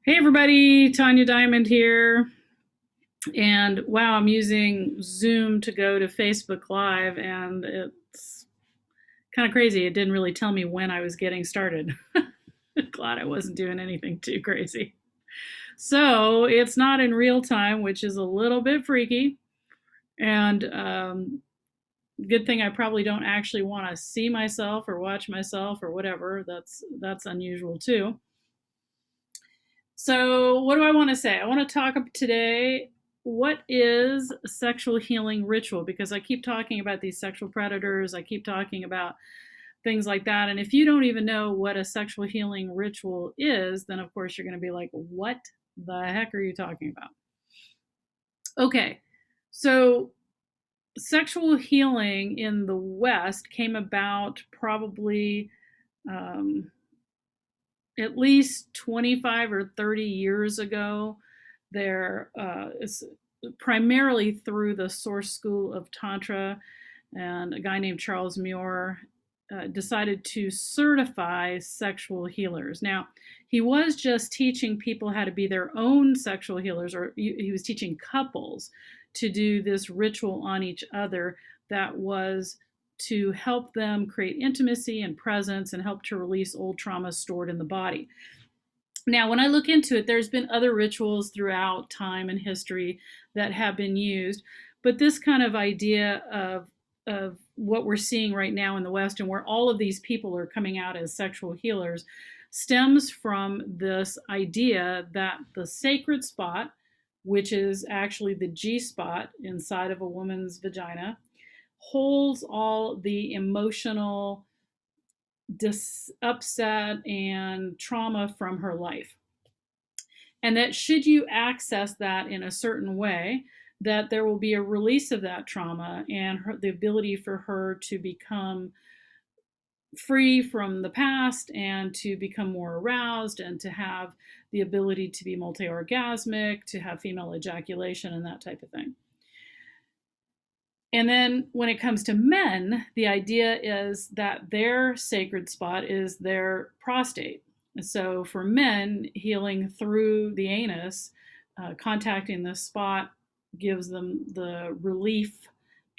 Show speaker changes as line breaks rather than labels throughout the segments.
Hey everybody, Tanya Diamond here. And wow, I'm using Zoom to go to Facebook Live, and it's kind of crazy. It didn't really tell me when I was getting started. Glad I wasn't doing anything too crazy. So it's not in real time, which is a little bit freaky. And good thing I probably don't actually want to see myself or watch myself or whatever. That's unusual too. So, what do I want to say? I want to talk today what is a sexual healing ritual, because I keep talking about these sexual predators, I keep talking about things like that. And if you don't even know what a sexual healing ritual is, then of course you're going to be like, what the heck are you talking about? Okay, so sexual healing in the West came about probably um, at least 25 or 30 years ago. There is primarily through the source school of Tantra, and a guy named Charles Muir decided to certify sexual healers. Now, he was just teaching people how to be their own sexual healers, or he was teaching couples to do this ritual on each other that was to help them create intimacy and presence and help to release old trauma stored in the body. Now, when I look into it, there's been other rituals throughout time and history that have been used, but this kind of idea of what we're seeing right now in the West, and where all of these people are coming out as sexual healers, stems from this idea that the sacred spot, which is actually the G spot inside of a woman's vagina, holds all the emotional upset and trauma from her life. And that should you access that in a certain way, that there will be a release of that trauma and the ability for her to become free from the past and to become more aroused and to have the ability to be multi-orgasmic, to have female ejaculation and that type of thing. And then when it comes to men, the idea is that their sacred spot is their prostate. So for men, healing through the anus, contacting this spot gives them the relief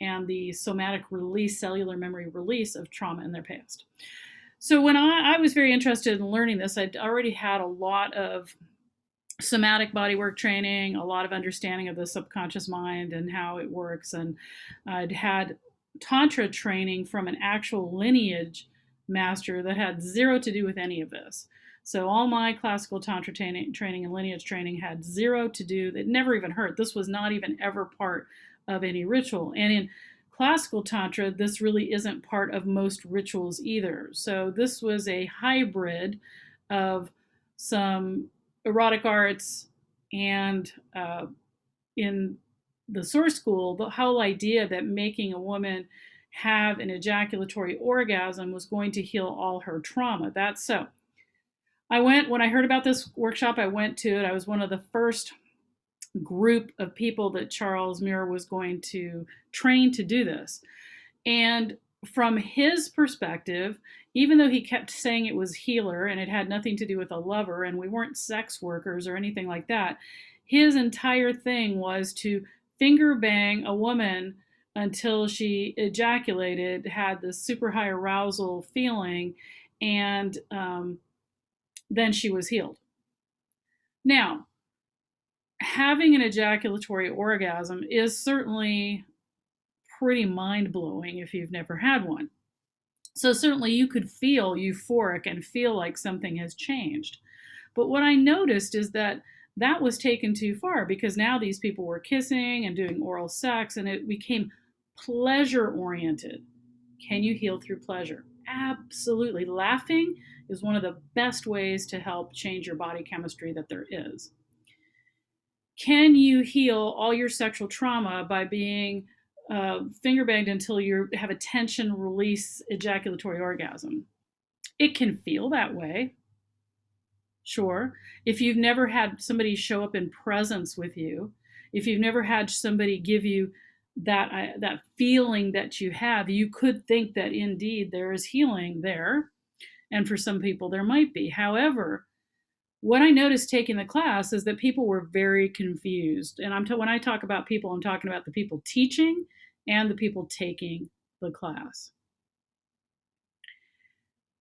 and the somatic release, cellular memory release of trauma in their past. So when I was very interested in learning this, I'd already had a lot of somatic bodywork training, a lot of understanding of the subconscious mind and how it works. And I'd had Tantra training from an actual lineage master that had zero to do with any of this. So all my classical Tantra training and lineage training had zero to do, it never even heard. This was not even ever part of any ritual. And in classical Tantra, this really isn't part of most rituals either. So this was a hybrid of some erotic arts and in the source school, the whole idea that making a woman have an ejaculatory orgasm was going to heal all her trauma. That's so. When I heard about this workshop, I went to it. I was one of the first group of people that Charles Muir was going to train to do this. And from his perspective, even though he kept saying it was healer and it had nothing to do with a lover and we weren't sex workers or anything like that, his entire thing was to finger bang a woman until she ejaculated, had this super high arousal feeling, and then she was healed. Now, having an ejaculatory orgasm is certainly pretty mind blowing if you've never had one. So, certainly, you could feel euphoric and feel like something has changed. But what I noticed is that that was taken too far, because now these people were kissing and doing oral sex and it became pleasure oriented. Can you heal through pleasure? Absolutely. Laughing is one of the best ways to help change your body chemistry that there is. Can you heal all your sexual trauma by being finger banged until you have a tension release ejaculatory orgasm? It can feel that way, sure. If you've never had somebody show up in presence with you, if you've never had somebody give you that feeling that you have, you could think that indeed there is healing there, and for some people there might be. However, What I noticed taking the class is that people were very confused. And when I talk about people, I'm talking about the people teaching and the people taking the class.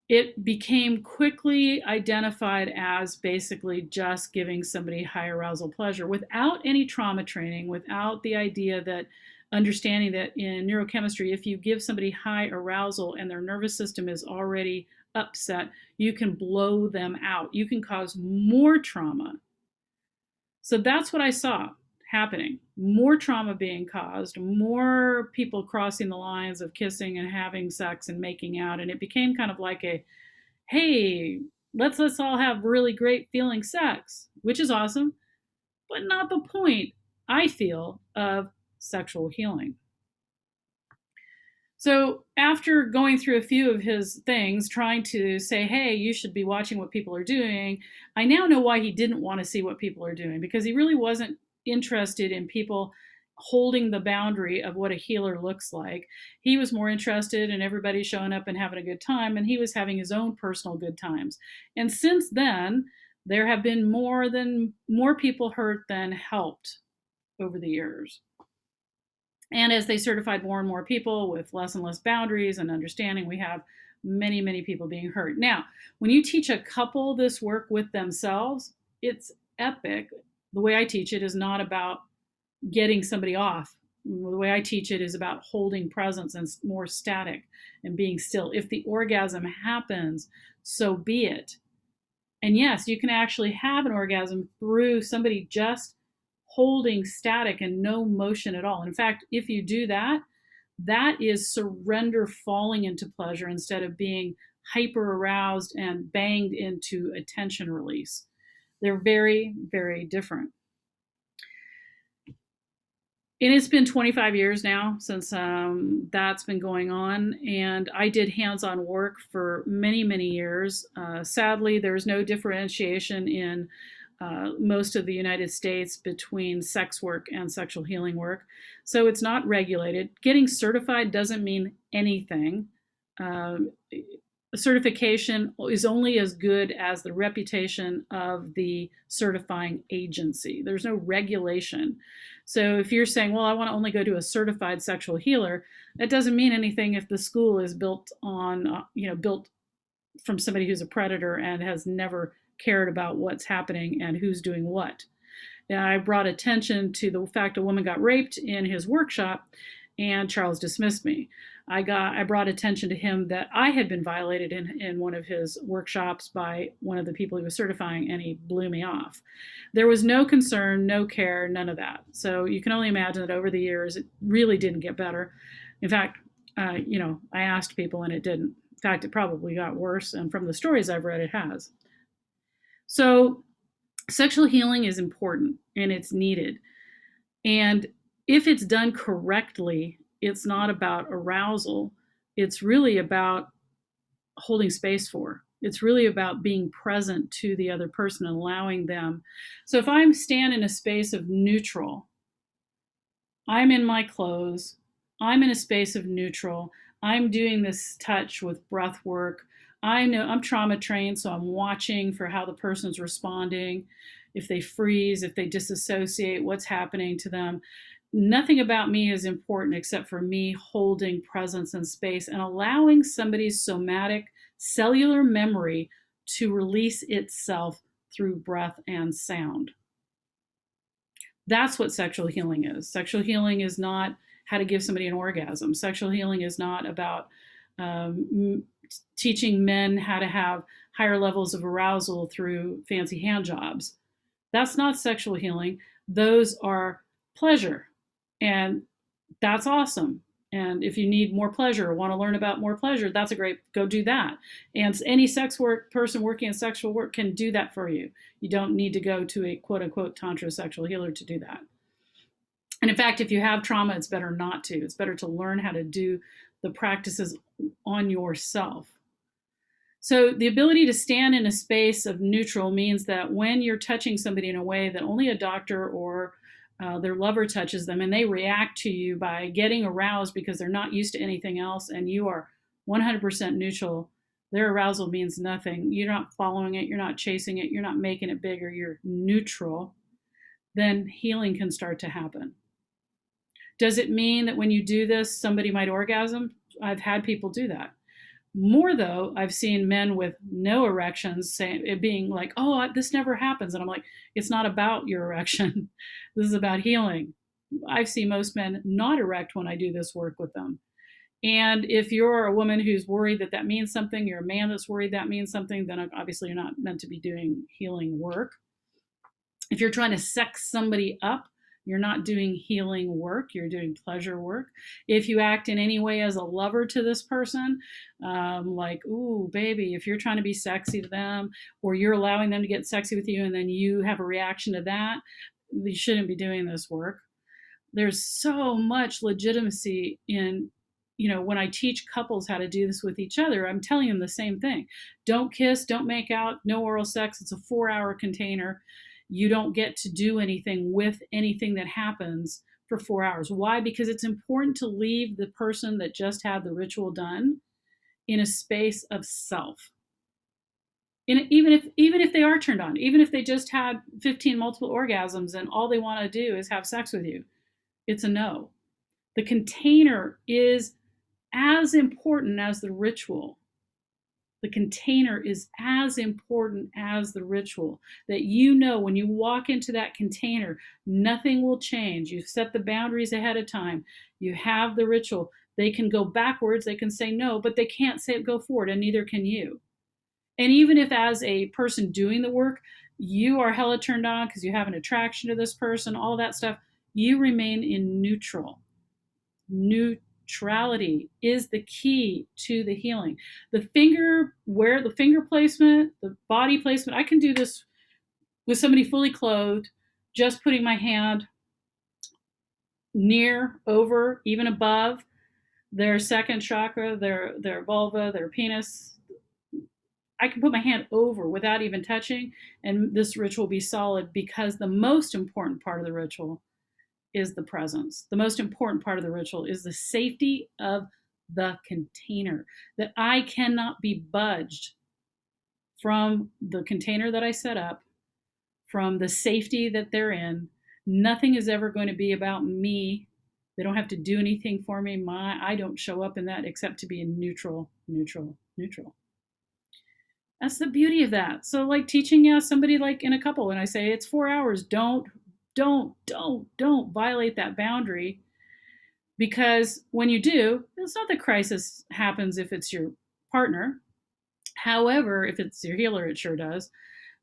It became quickly identified as basically just giving somebody high arousal pleasure without any trauma training, without the idea that understanding that in neurochemistry, if you give somebody high arousal and their nervous system is already upset, you can blow them out. You can cause more trauma. So that's what I saw happening. More trauma being caused, more people crossing the lines of kissing and having sex and making out. And it became kind of like a, hey, let's all have really great feeling sex, which is awesome, but not the point, I feel, of sexual healing. So after going through a few of his things, trying to say, hey, you should be watching what people are doing, I now know why he didn't want to see what people are doing, because he really wasn't interested in people holding the boundary of what a healer looks like. He was more interested in everybody showing up and having a good time, and he was having his own personal good times. And since then, there have been more people hurt than helped over the years. And as they certified more and more people with less and less boundaries and understanding, we have many, many people being hurt. Now, when you teach a couple this work with themselves, it's epic. The way I teach it is not about getting somebody off. The way I teach it is about holding presence and more static and being still. If the orgasm happens, so be it. And yes, you can actually have an orgasm through somebody just holding static and no motion at all. In fact, if you do that, that is surrender falling into pleasure instead of being hyper aroused and banged into a tension release. They're very, very different. And it's been 25 years now since that's been going on. And I did hands-on work for many, many years. Sadly, there's no differentiation in most of the United States between sex work and sexual healing work. So it's not regulated. Getting certified doesn't mean anything. Certification is only as good as the reputation of the certifying agency. There's no regulation. So if you're saying, well, I want to only go to a certified sexual healer, that doesn't mean anything if the school is built on, built from somebody who's a predator and has never cared about what's happening and who's doing what. And I brought attention to the fact a woman got raped in his workshop, and Charles dismissed me. I brought attention to him that I had been violated in one of his workshops by one of the people he was certifying, and he blew me off. There was no concern, no care, none of that. So you can only imagine that over the years, it really didn't get better. In fact, I asked people and it didn't. In fact, it probably got worse. And from the stories I've read, it has. So sexual healing is important and it's needed. And if it's done correctly, it's not about arousal. It's really about holding space for. It's really about being present to the other person and allowing them. So if I'm standing in a space of neutral, I'm in my clothes, I'm in a space of neutral, I'm doing this touch with breath work. I know I'm trauma trained, so I'm watching for how the person's responding, if they freeze, if they disassociate, what's happening to them. Nothing about me is important except for me holding presence and space and allowing somebody's somatic cellular memory to release itself through breath and sound. That's what sexual healing is. Sexual healing is not how to give somebody an orgasm. Sexual healing is not about teaching men how to have higher levels of arousal through fancy hand jobs. That's not sexual healing. Those are pleasure. And that's awesome. And if you need more pleasure or want to learn about more pleasure, that's a great, go do that. And any sex work person working in sexual work can do that for you. You don't need to go to a quote unquote Tantra sexual healer to do that. And in fact, if you have trauma, it's better not to. It's better to learn how to do the practices on yourself. So the ability to stand in a space of neutral means that when you're touching somebody in a way that only a doctor or their lover touches them and they react to you by getting aroused because they're not used to anything else and you are 100% neutral, Their arousal means nothing. You're not following it, you're not chasing it, you're not making it bigger, you're neutral. Then healing can start to happen. Does it mean that when you do this, somebody might orgasm? I've had people do that. More though, I've seen men with no erections saying it being like, "Oh, this never happens," and I'm like, "It's not about your erection. This is about healing." I see most men not erect when I do this work with them. And if you're a woman who's worried that that means something, you're a man that's worried that means something, then obviously you're not meant to be doing healing work. If you're trying to sex somebody up, you're not doing healing work, you're doing pleasure work. If you act in any way as a lover to this person, like, ooh, baby, if you're trying to be sexy to them, or you're allowing them to get sexy with you and then you have a reaction to that, you shouldn't be doing this work. There's so much legitimacy in, when I teach couples how to do this with each other, I'm telling them the same thing. Don't kiss, don't make out, no oral sex. It's a 4-hour container. You don't get to do anything with anything that happens for 4 hours. Why? Because it's important to leave the person that just had the ritual done in a space of self. Even if they are turned on, even if they just had 15 multiple orgasms and all they want to do is have sex with you, it's a no. The container is as important as the ritual. The container is as important as the ritual. That when you walk into that container, nothing will change. You've set the boundaries ahead of time. You have the ritual. They can go backwards, they can say no, but they can't say go forward, and neither can you. And even if, as a person doing the work, you are hella turned on because you have an attraction to this person, all that stuff, you remain in neutral. Neutrality is the key to the healing. The finger placement, the body placement, I can do this with somebody fully clothed, just putting my hand near, over, even above their second chakra, their vulva, their penis. I can put my hand over without even touching, and this ritual will be solid, because the most important part of the ritual is the presence. The most important part of the ritual is the safety of the container, that I cannot be budged from the container that I set up, from the safety that they're in. Nothing is ever going to be about me. They don't have to do anything for me. I don't show up in that except to be a neutral. That's the beauty of that. So, like, teaching somebody, like in a couple, and I say it's 4 hours, don't violate that boundary, because when you do, it's not that crisis happens if it's your partner. However, if it's your healer, it sure does.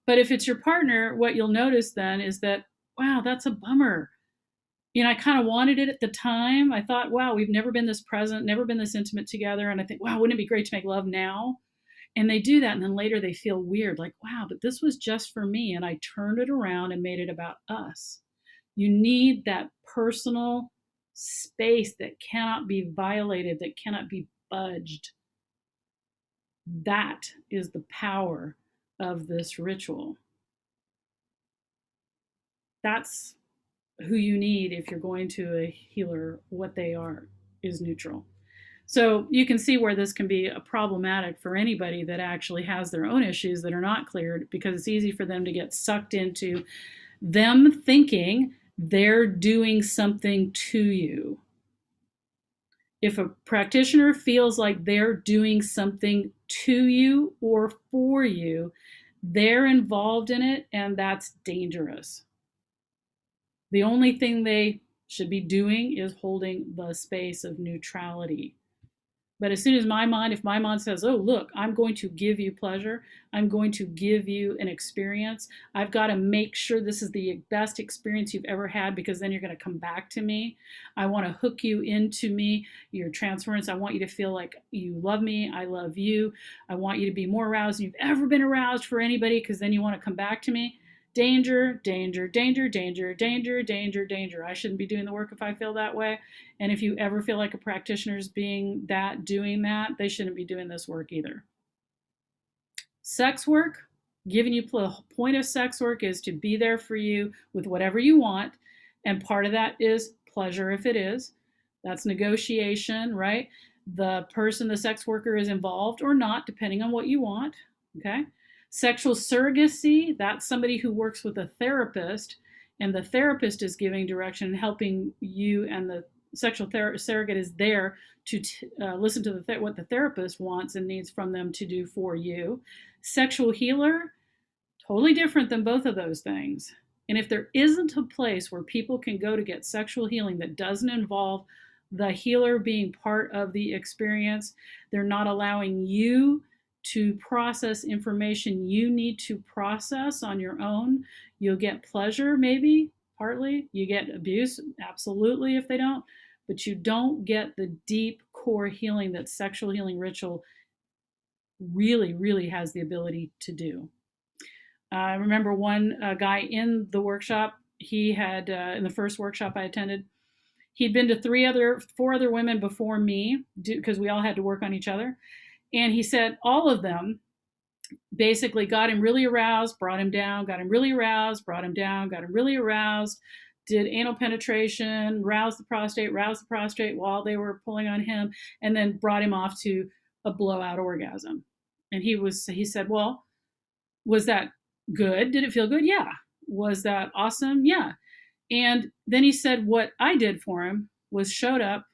But if it's your partner, what you'll notice then is that, wow, that's a bummer. I kind of wanted it at the time. I thought, wow, we've never been this present, never been this intimate together. And I think, wow, wouldn't it be great to make love now? And they do that. And then later they feel weird, like, wow, but this was just for me. And I turned it around and made it about us. You need that personal space that cannot be violated, that cannot be budged. That is the power of this ritual. That's who you need if you're going to a healer. What they are is neutral. So you can see where this can be problematic for anybody that actually has their own issues that are not cleared, because it's easy for them to get sucked into them thinking they're doing something to you. If a practitioner feels like they're doing something to you or for you, they're involved in it, and that's dangerous. The only thing they should be doing is holding the space of neutrality. But as soon as if my mind says, oh, look, I'm going to give you pleasure, I'm going to give you an experience, I've got to make sure this is the best experience you've ever had, because then you're going to come back to me. I want to hook you into me, your transference. I want you to feel like you love me, I love you. I want you to be more aroused than you've ever been aroused for anybody, because then you want to come back to me. Danger, danger, danger, danger, danger, danger, danger. I shouldn't be doing the work if I feel that way. And if you ever feel like a practitioner is doing that, they shouldn't be doing this work either. Sex work, giving you the point of sex work is to be there for you with whatever you want. And part of that is pleasure if it is. That's negotiation, right? The person, the sex worker, is involved or not, depending on what you want. Okay. Sexual surrogacy, that's somebody who works with a therapist, and the therapist is giving direction and helping you, and the sexual surrogate is there to listen to what the therapist wants and needs from them to do for you. Sexual healer, totally different than both of those things. And if there isn't a place where people can go to get sexual healing that doesn't involve the healer being part of the experience, they're not allowing you to process information you need to process on your own. You'll get pleasure, maybe, partly. You get abuse, absolutely, if they don't. But you don't get the deep core healing that sexual healing ritual really, really has the ability to do. I remember one guy in the workshop, he had, in the first workshop I attended, he'd been to four other women before me, because we all had to work on each other. And he said all of them basically got him really aroused, brought him down, got him really aroused, brought him down, got him really aroused, did anal penetration, roused the prostate while they were pulling on him, and then brought him off to a blowout orgasm. And he said, well, was that good? Did it feel good? Yeah. Was that awesome? Yeah. And then he said what I did for him was showed up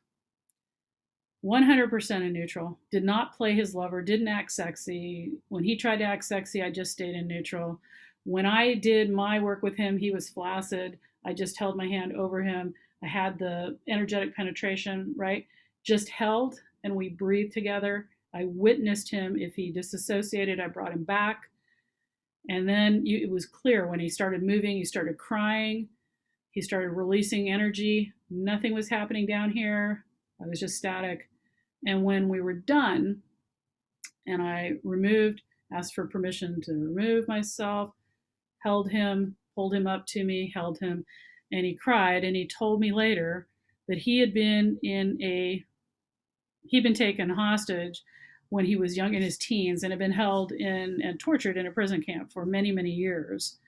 100% in neutral, did not play his lover, didn't act sexy. When he tried to act sexy, I just stayed in neutral. When I did my work with him, he was flaccid. I just held my hand over him. I had the energetic penetration, right? Just held, and we breathed together. I witnessed him. If he disassociated, I brought him back. And then it was clear when he started moving, he started crying, he started releasing energy. Nothing was happening down here. I was just static. And when we were done, and I asked for permission to remove myself, held him, pulled him up to me, held him, and he cried. And he told me later that he'd been taken hostage when he was young, in his teens, and had been held and tortured in a prison camp for many, many years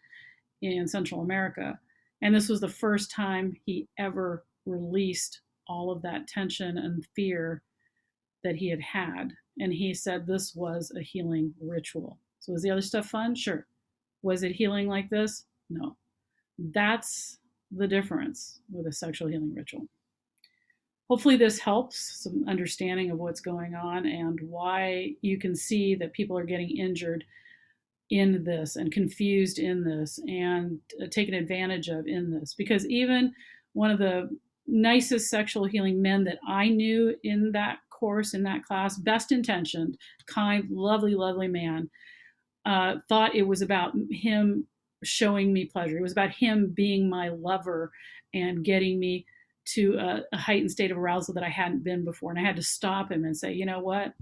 in Central America. And this was the first time he ever released all of that tension and fear that he had had. And he said this was a healing ritual. So was the other stuff fun? Sure. Was it healing like this? No. That's the difference with a sexual healing ritual. Hopefully this helps some understanding of what's going on and why you can see that people are getting injured in this and confused in this and taken advantage of in this. Because even one of the nicest sexual healing men that I knew in that course, in that class, best intentioned, kind, lovely, lovely man, thought it was about him showing me pleasure. It was about him being my lover and getting me to a heightened state of arousal that I hadn't been before. And I had to stop him and say, you know what?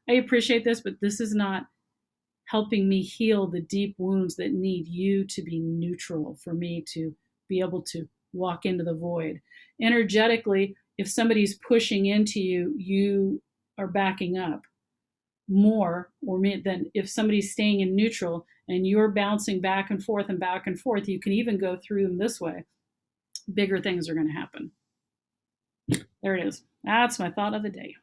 I appreciate this, but this is not helping me heal the deep wounds that need you to be neutral for me to be able to walk into the void. Energetically, if somebody's pushing into you, you are backing up more than if somebody's staying in neutral and you're bouncing back and forth and back and forth. You can even go through them this way. Bigger things are going to happen. There it is. That's my thought of the day.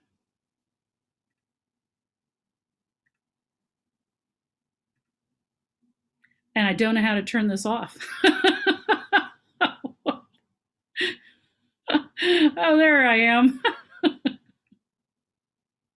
And I don't know how to turn this off. Oh, there I am.